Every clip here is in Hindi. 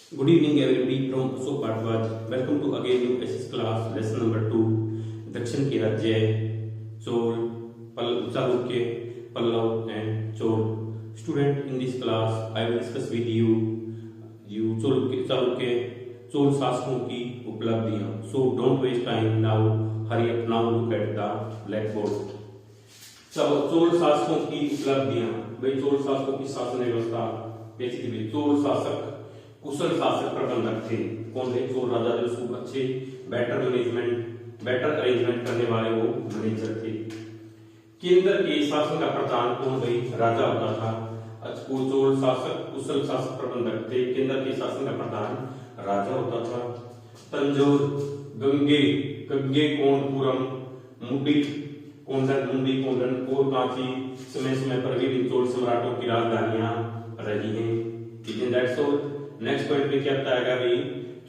Good evening everybody from Ashok Bharadwaj. Welcome to again new SS class lesson number 2. दक्षिण के राज्य Chola Chalukya Pallav and Chola. Student, in this class I will discuss with you Chalukya Chola शासकों की उपलब्धियां. So don't waste time now. Hurry up now. Look at the blackboard. Chola शासकों की उपलब्धियां. भाई चोल शासकों की शासन व्यवस्था बेसिकली चोल शासक कुशल शासक प्रबंधक थे. कौन थे? चोल राजा जो खूब अच्छे बेटर अरेंजमेंट करने वाले वो मैनेजर थे. केंद्र के शासन का प्रधान कौन? भाई राजा होता था. चोल शासक कुशल शासक प्रबंधक थे. केंद्र के शासन का प्रधान राजा होता था. तंजौर, गंगे कोंडपुरम, मुंडी कोंडन और कांची समय समय पर विभिन्न चोल सम्राटों की राजधानियां रही हैं. नेक्स्ट पॉइंट पे क्या बताया भाई?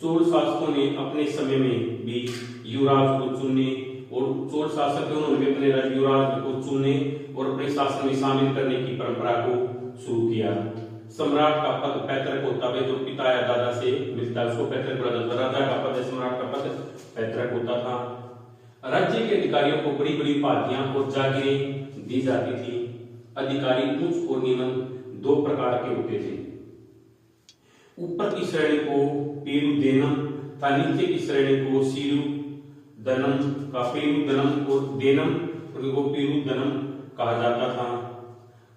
चोल शासकों ने अपने समय में भी युवराज को चुनने और चोल शासक उन्होंने भी अपने युवराज को चुनने और अपने शासन में शामिल करने की परंपरा को शुरू किया. सम्राट का पद पैतृक होता है, जो पिता या दादा से मिलता है उसको पैतृक बोला जाता है. राजा का पद, सम्राट का पद पैतृक होता था. राज्य के अधिकारियों को बड़ी बड़ी उपाधियां और जागीरें दी जाती थी. अधिकारी उच्च और निम्न दो प्रकार के होते थे. ऊपर की श्रेणी को पेरुदेनम तथा नीचे की श्रेणी को सीरुदनम का पेरुदनम और देनम को पेरुदनम कहा जाता था.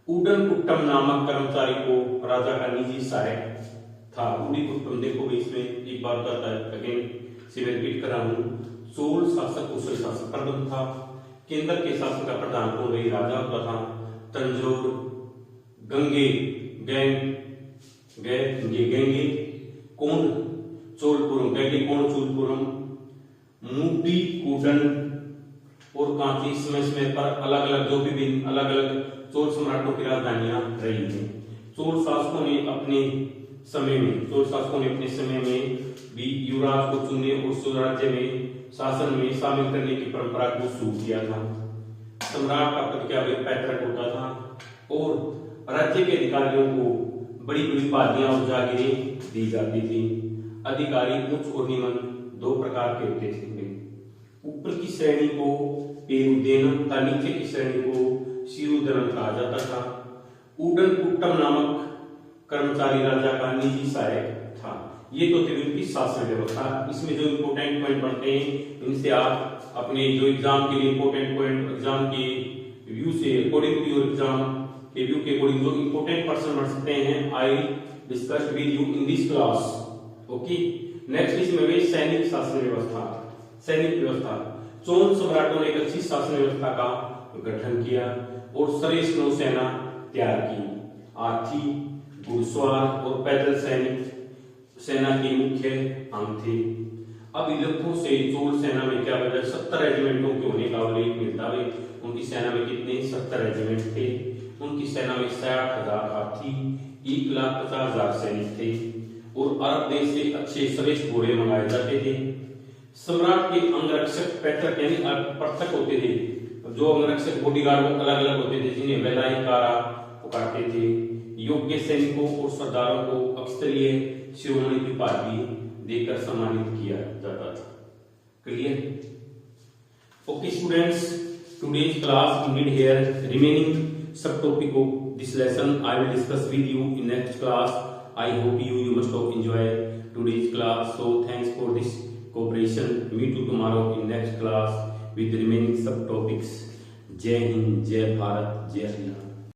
उडन कुट्टम नामक कर्मचारी को राजा का निजी सहायक था. उडी कुट्टम देखो भी इसमें एक बार बताता है, अगेन से रिपीट कर रहा हूं. चोल शासक कुशल शासक प्रबंध था. केंद्र के शासन का प्रधान कौन? वही राजा होता था. तंजौर, गंगे कोंड चोलपुरम, मुंडी कोडन और कांची समय समय पर अलग अलग चोल सम्राटों की राजधानियां रही हैं. चोल शासकों ने अपने समय में भी युवराज को चुनने और स्वराज्य में शासन में शामिल करने की परंपरा को शुरू किया था. सम्राट का पद क्या पैतृक होता था और राज्य के अधिकारियों को बड़ी बड़ी उपाधियां और जागीरें दी जाती थी. अधिकारी उच्च और निम्न दो प्रकार के होते थे. ऊपर की श्रेणी को पेरुदेनम तथा नीचे की श्रेणी को सीरुदनम कहा जाता था. उडन कुट्टम नामक कर्मचारी राजा का निजी सहायक था. ये तो थी उनकी शासन व्यवस्था. इसमें जो इम्पोर्टेंट पॉइंट बनते हैं इनसे आप अपने जो एग्जाम के लिए इम्पोर्टेंट पॉइंट एग्जाम के व्यू से अकॉर्डिंग टू योर एग्जाम के व्यू के अकॉर्डिंग जो इम्पोर्टेंट पर्सन बन सकते हैं, I discuss with you in this class. Okay. Next इसमें वे सैनिक शासन व्यवस्था. चोल सम्राटों ने एक अच्छी शासन व्यवस्था का गठन किया और श्रेष्ठ नौसेना तैयार की. हाथी, घुड़सवार और पैदल सेना के मुख्य अंग थे. अब इलखों से चोल सेना में क्या वजह 70 रेजिमेंटों के होने का उल्लेख मिलता है. उनकी सेना में कितने 70 रेजिमेंट थे. उनकी सेना में 60,000 हाथी, 1,50,000 सैनिक थे और अरब देश से अच्छे श्रेष्ठ घोड़े मंगाए जाते थे. सम्राट के अंगरक्षक पैतृक यानी पृथक होते थे. जो अंगरक्षक बॉडीगार्ड वो अलग अलग होते थे, जिन्हें वेलाइकारा पुकारते थे. योग्य सैनिकों और सरदारों को अक्षत्रिय शिरोमणि की उपाधि देकर सम्मानित किया जाता था. Clear? Okay students, today's class ended here. Remaining subtopic of this lesson I will discuss with you in next class. I hope you must have enjoyed today's class. So thanks for this cooperation. Meet you tomorrow in next class with the remaining subtopics. जय हिंद, जय भारत, जय हरियाणा.